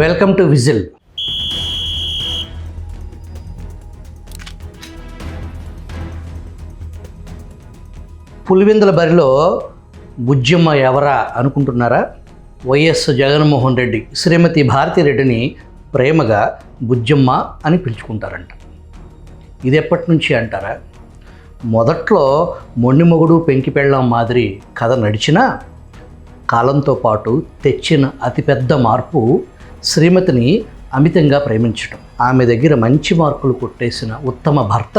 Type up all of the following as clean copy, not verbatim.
Welcome to whistle. Pulivendula బరిలో బుజ్జమ్మ ఎవరా అనుకుంటున్నారా? వైఎస్ జగన్మోహన్ రెడ్డి శ్రీమతి భారతిరెడ్డిని ప్రేమగా బుజ్జమ్మ అని పిలుచుకుంటారంట. ఇది ఎప్పటి నుంచి అంటారా? మొదట్లో మొండిమొగుడు పెంకిపెళ్ళం మాదిరి కథ నడిచినా కాలంతో పాటు తెచ్చిన అతిపెద్ద మార్పు శ్రీమతిని అమితంగా ప్రేమించడం. ఆమె దగ్గర మంచి మార్కులు కొట్టేసిన ఉత్తమ భర్త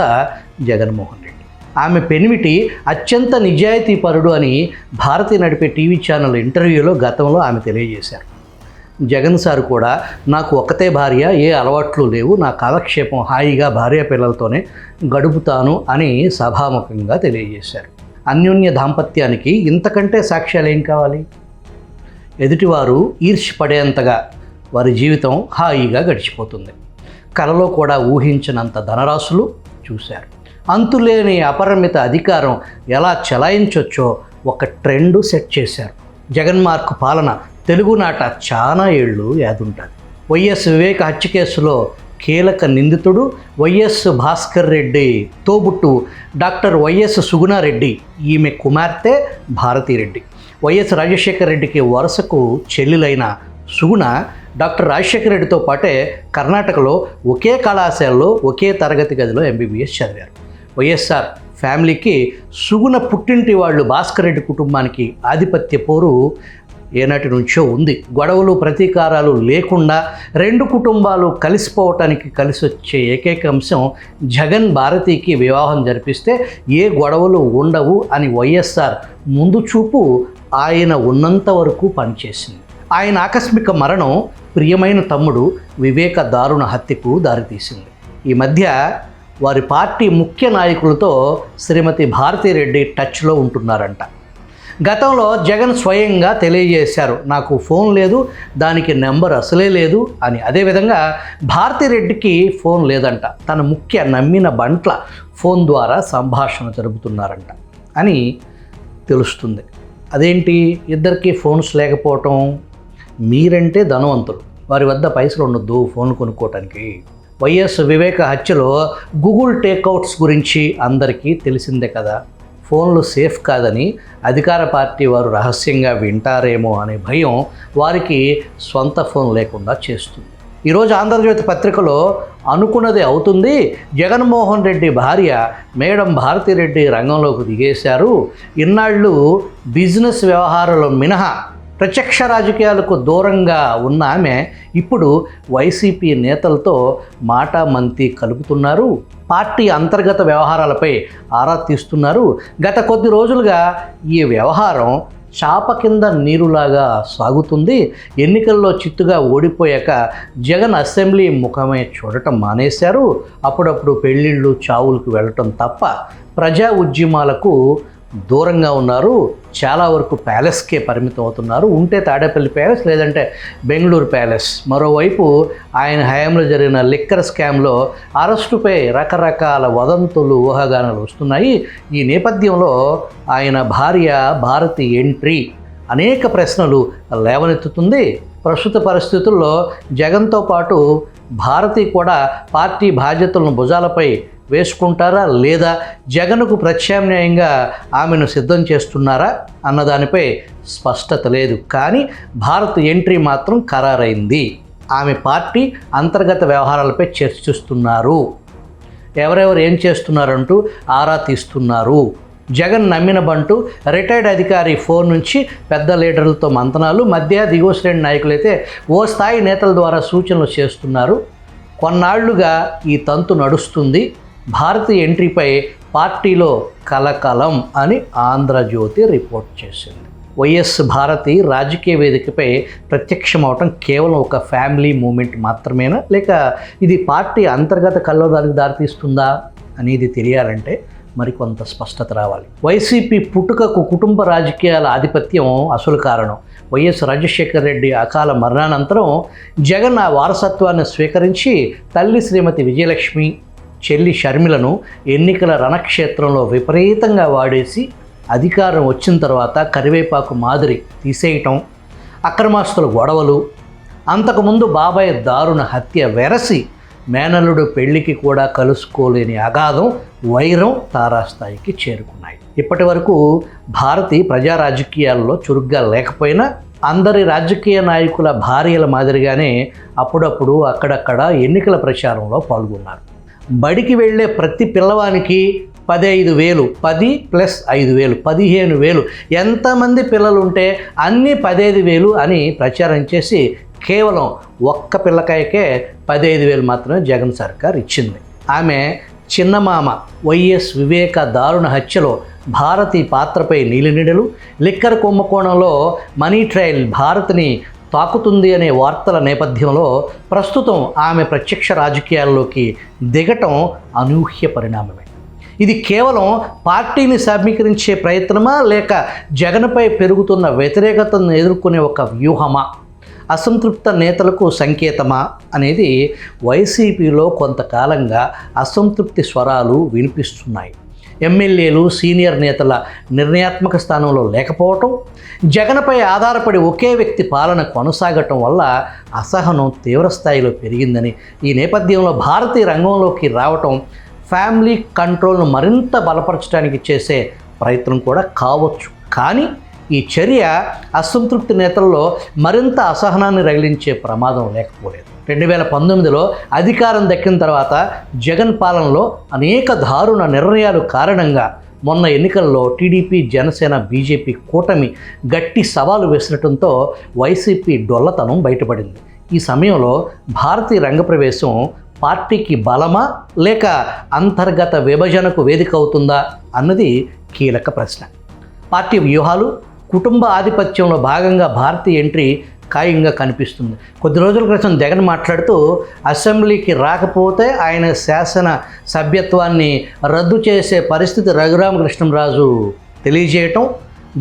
జగన్మోహన్ రెడ్డి. ఆమె పెనిమిటి అత్యంత నిజాయితీపరుడు అని భారతి నడిపే టీవీ ఛానల్ ఇంటర్వ్యూలో గతంలో ఆమె తెలియజేశారు. జగన్ సార్ కూడా నాకు ఒక్కతే భార్య, ఏ అలవాట్లు లేవు, నా కాలక్షేపం హాయిగా భార్య పిల్లలతోనే గడుపుతాను అని సభాముఖంగా తెలియజేశారు. అన్యోన్య దాంపత్యానికి ఇంతకంటే సాక్ష్యాలు ఏం కావాలి? ఎదుటివారు ఈర్ష్యపడేంతగా వారి జీవితం హాయిగా గడిచిపోతుంది. కలలో కూడా ఊహించినంత ధనరాశులు చూశారు. అంతులేని అపరిమిత అధికారం ఎలా చెలాయించొచ్చో ఒక ట్రెండు సెట్ చేశారు. జగన్మార్క్ పాలన తెలుగునాట చాలా ఏళ్ళు యాదుంటుంది. వైఎస్ వివేక హత్య కేసులో కీలక నిందితుడు వైఎస్ భాస్కర్ రెడ్డి తోబుట్టు డాక్టర్ వైఎస్ సుగుణారెడ్డి, ఈమె కుమార్తె భారతిరెడ్డి. వైఎస్ రాజశేఖర రెడ్డికి వరుసకు చెల్లెలైన సుగుణ డాక్టర్ రాజశేఖర రెడ్డితో పాటే కర్ణాటకలో ఒకే కళాశాలలో ఒకే తరగతి గదిలో ఎంబీబీఎస్ చదివారు. వైఎస్ఆర్ ఫ్యామిలీకి సుగుణ పుట్టింటి వాళ్ళు భాస్కర్ రెడ్డి కుటుంబానికి ఆధిపత్య పోరు ఏనాటి నుంచో ఉంది. గొడవలు ప్రతీకారాలు లేకుండా రెండు కుటుంబాలు కలిసిపోవటానికి కలిసి వచ్చే ఏకైక అంశం జగన్ భారతికి వివాహం జరిపిస్తే ఏ గొడవలు ఉండవు అని వైఎస్ఆర్ ముందు చూపు ఆయన ఉన్నంత వరకు పనిచేసింది. ఆయన ఆకస్మిక మరణం ప్రియమైన తమ్ముడు వివేక దారుణ హత్యకు దారితీసింది. ఈ మధ్య వారి పార్టీ ముఖ్య నాయకులతో శ్రీమతి భారతిరెడ్డి టచ్లో ఉంటున్నారంట. గతంలో జగన్ స్వయంగా తెలియజేశారు, నాకు ఫోన్ లేదు, దానికి నెంబర్ అసలే లేదు అని. అదేవిధంగా భారతిరెడ్డికి ఫోన్ లేదంట, తన ముఖ్య నమ్మిన బంట్ల ఫోన్ ద్వారా సంభాషణ జరుపుతున్నారంట అని తెలుస్తుంది. అదేంటి ఇద్దరికి ఫోన్స్ లేకపోవటం? మీరంటే ధనవంతులు, వారి వద్ద పైసలు ఉండొద్దు ఫోన్ కొనుక్కోవటానికి. వైఎస్ వివేక హత్యలో గూగుల్ టేక్అవుట్స్ గురించి అందరికీ తెలిసిందే కదా. ఫోన్లు సేఫ్ కాదని అధికార పార్టీ వారు రహస్యంగా వింటారేమో అనే భయం వారికి స్వంత ఫోన్ లేకుండా చేస్తుంది. ఈరోజు ఆంధ్రజ్యోతి పత్రికలో అనుకున్నది అవుతుంది, జగన్మోహన్ రెడ్డి భార్య మేడం భారతిరెడ్డి రంగంలోకి దిగేశారు. ఇన్నాళ్ళు బిజినెస్ వ్యవహారాలు మినహా ప్రత్యక్ష రాజకీయాలకు దూరంగా ఉన్న ఆమె ఇప్పుడు వైసీపీ నేతలతో మాటామంతి కలుపుతున్నారు. పార్టీ అంతర్గత వ్యవహారాలపై ఆరా తీస్తున్నారు. గత కొద్ది రోజులుగా ఈ వ్యవహారం చాప కింద నీరులాగా సాగుతుంది. ఎన్నికల్లో చిత్తుగా ఓడిపోయాక జగన్ అసెంబ్లీ ముఖమే చూడటం మానేశారు. అప్పుడప్పుడు పెళ్ళిళ్ళు చావులకు వెళ్ళటం తప్ప ప్రజా ఉద్యమాలకు దూరంగా ఉన్నారు. చాలా వరకు ప్యాలెస్కే పరిమితం అవుతున్నారు. ఉంటే తాడేపల్లి ప్యాలెస్, లేదంటే బెంగళూరు ప్యాలెస్. మరోవైపు ఆయన హయాంలో జరిగిన లిక్కర్ స్కామ్లో అరెస్టుపై రకరకాల వదంతులు, ఊహాగానాలు వస్తున్నాయి. ఈ నేపథ్యంలో ఆయన భార్య భారతి ఎంట్రీ అనేక ప్రశ్నలు లేవనెత్తుతుంది. ప్రస్తుత పరిస్థితుల్లో జగన్తో పాటు భారతి కూడా పార్టీ బాధ్యతలను భుజాలపై వేసుకుంటారా, లేదా జగన్కు ప్రత్యామ్నాయంగా ఆమెను సిద్ధం చేస్తున్నారా అన్నదానిపై స్పష్టత లేదు. కానీ భారత్ ఎంట్రీ మాత్రం ఖరారైంది. ఆమె పార్టీ అంతర్గత వ్యవహారాలపై చర్చిస్తున్నారు. ఎవరెవరు ఏం చేస్తున్నారంటూ ఆరా తీస్తున్నారు. జగన్ నమ్మిన బంటూ రిటైర్డ్ అధికారి ఫోన్ నుంచి పెద్ద లీడర్లతో మంతనాలు, మధ్య దిగువ శ్రేణి నాయకులైతే ఓ స్థాయి నేతల ద్వారా సూచనలు చేస్తున్నారు. కొన్నాళ్లుగా ఈ తంతు నడుస్తుంది. భారతి ఎంట్రీపై పార్టీలో కలకలం అని ఆంధ్రజ్యోతి రిపోర్ట్ చేసింది. వైఎస్ భారతి రాజకీయ వేదికపై ప్రత్యక్షమవటం కేవలం ఒక ఫ్యామిలీ మూమెంట్ మాత్రమేనా, లేక ఇది పార్టీ అంతర్గత కల్లోదానికి దారితీస్తుందా అనేది తెలియాలంటే మరికొంత స్పష్టత రావాలి. వైసీపీ పుట్టుకకు కుటుంబ రాజకీయాల ఆధిపత్యం అసలు కారణం. వైఎస్ రాజశేఖర రెడ్డి అకాల మరణానంతరం జగన్ ఆ వారసత్వాన్ని స్వీకరించి తల్లి శ్రీమతి విజయలక్ష్మి, చెల్లి షర్మిలను ఎన్నికల రణక్షేత్రంలో విపరీతంగా వాడేసి అధికారం వచ్చిన తర్వాత కరివేపాకు మాదిరి తీసేయటం, అక్రమాస్తుల గొడవలు, అంతకుముందు బాబాయ్ దారుణ హత్య వెరసి మేనల్లుడు పెళ్లికి కూడా కలుసుకోలేని అగాధం, వైరం తారాస్థాయికి చేరుకున్నాయి. ఇప్పటి వరకు భారతి ప్రజా రాజకీయాల్లో చురుగ్గా లేకపోయినా అందరి రాజకీయ నాయకుల భార్యల మాదిరిగానే అప్పుడప్పుడు అక్కడక్కడ ఎన్నికల ప్రచారంలో పాల్గొన్నారు. బడికి వెళ్ళే ప్రతి పిల్లవానికి 15,000, 10 + 5,000, 15,000, ఎంతమంది పిల్లలు ఉంటే అన్ని 15,000 అని ప్రచారం చేసి కేవలం ఒక్క పిల్లకాయకే 15,000 మాత్రమే జగన్ సర్కార్ ఇచ్చింది. ఆమె చిన్నమామ వైఎస్ వివేక దారుణ హత్యలో భారతి పాత్రపై నీలినిడలు, లిక్కర్ కుంభకోణంలో మనీ ట్రయల్ భారత్ని తాకుతుంది అనే వార్తల నేపథ్యంలో ప్రస్తుతం ఆమె ప్రత్యక్ష రాజకీయాల్లోకి దిగటం అనూహ్య పరిణామమే. ఇది కేవలం పార్టీని సమీకరించే ప్రయత్నమా, లేక జగన్పై పెరుగుతున్న వ్యతిరేకతను ఎదుర్కొనే ఒక వ్యూహమా, అసంతృప్త నేతలకు సంకేతమా అనేది వైసీపీలో కొంతకాలంగా అసంతృప్తి స్వరాలు వినిపిస్తున్నాయి. ఎమ్మెల్యేలు, సీనియర్ నేతల నిర్ణయాత్మక స్థానంలో లేకపోవటం, జగన్పై ఆధారపడి ఒకే వ్యక్తి పాలన కొనసాగటం వల్ల అసహనం తీవ్రస్థాయిలో పెరిగిందని, ఈ నేపథ్యంలో భారతీయ రంగంలోకి రావటం ఫ్యామిలీ కంట్రోల్ను మరింత బలపరచడానికి చేసే ప్రయత్నం కూడా కావచ్చు. కానీ ఈ చర్య అసంతృప్తి నేతల్లో మరింత అసహనాన్ని రగిలించే ప్రమాదం లేకపోలేదు. 2019లో అధికారం దక్కిన తర్వాత జగన్ పాలనలో అనేక దారుణ నిర్ణయాలు కారణంగా మొన్న ఎన్నికల్లో టీడీపీ, జనసేన, బీజేపీ కూటమి గట్టి సవాలు విసరటంతో వైసీపీ డొల్లతనం బయటపడింది. ఈ సమయంలో భారతీయ రంగప్రవేశం పార్టీకి బలమా, లేక అంతర్గత విభజనకు వేదిక అవుతుందా అన్నది కీలక ప్రశ్న. పార్టీ వ్యూహాలు, కుటుంబ ఆధిపత్యంలో భాగంగా భారతీయ ఎంట్రీ ఖాయంగా కనిపిస్తుంది. కొద్ది రోజుల క్రితం జగన్ మాట్లాడుతూ అసెంబ్లీకి రాకపోతే ఆయన శాసన సభ్యత్వాన్ని రద్దు చేసే పరిస్థితి రఘురామకృష్ణంరాజు తెలియజేయటం,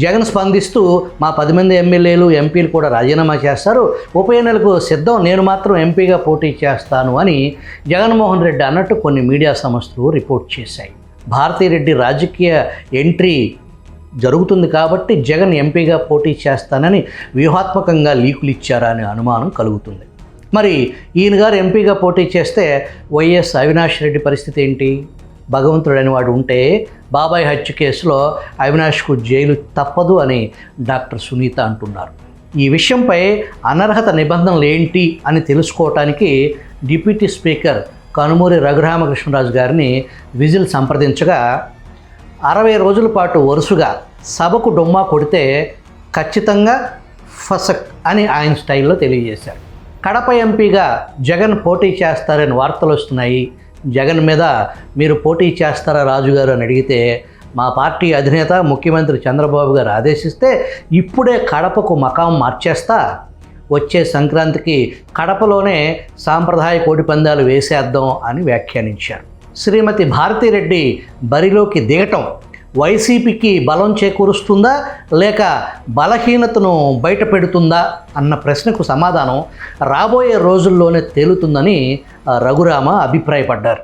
జగన్ స్పందిస్తూ మా 10 మంది ఎమ్మెల్యేలు, ఎంపీలు కూడా రాజీనామా చేస్తారు, ఉప ఎన్నికలకు సిద్ధం, నేను మాత్రం ఎంపీగా పోటీ చేస్తాను అని జగన్మోహన్ రెడ్డి అన్నట్టు కొన్ని మీడియా సంస్థలు రిపోర్ట్ చేశాయి. భారతీరెడ్డి రాజకీయ ఎంట్రీ జరుగుతుంది కాబట్టి జగన్ ఎంపీగా పోటీ చేస్తానని వ్యూహాత్మకంగా లీకులు ఇచ్చారా అనే అనుమానం కలుగుతుంది. మరి ఈయన గారు ఎంపీగా పోటీ చేస్తే వైఎస్ అవినాష్ రెడ్డి పరిస్థితి ఏంటి? భగవంతుడని వాడు ఉంటే బాబాయ్ హత్య కేసులో అవినాష్కు జైలు తప్పదు అని డాక్టర్ సునీత అంటున్నారు. ఈ విషయంపై అనర్హత నిబంధనలు ఏంటి అని తెలుసుకోవటానికి డిప్యూటీ స్పీకర్ కనుమూరి రఘురామకృష్ణరాజు గారిని విజిల్ సంప్రదించగా 60 రోజుల పాటు వరుసగా సభకు డొమ్మా కొడితే ఖచ్చితంగా ఫసక్ అని ఆయన స్టైల్లో తెలియజేశారు. కడప ఎంపీగా జగన్ పోటీ చేస్తారని వార్తలు వస్తున్నాయి. జగన్ మీద మీరు పోటీ చేస్తారా రాజుగారు అని అడిగితే మా పార్టీ అధినేత ముఖ్యమంత్రి చంద్రబాబు గారు ఆదేశిస్తే ఇప్పుడే కడపకు మకాం మార్చేస్తా, వచ్చే సంక్రాంతికి కడపలోనే సాంప్రదాయ కోడిపందాలు వేసేద్దాం అని వ్యాఖ్యానించారు. శ్రీమతి భారతిరెడ్డి బరిలోకి దిగటం వైసీపీకి బలం చేకూరుస్తుందా, లేక బలహీనతను బయట పెడుతుందా అన్న ప్రశ్నకు సమాధానం రాబోయే రోజుల్లోనే తేలుతుందని రఘురామ అభిప్రాయపడ్డారు.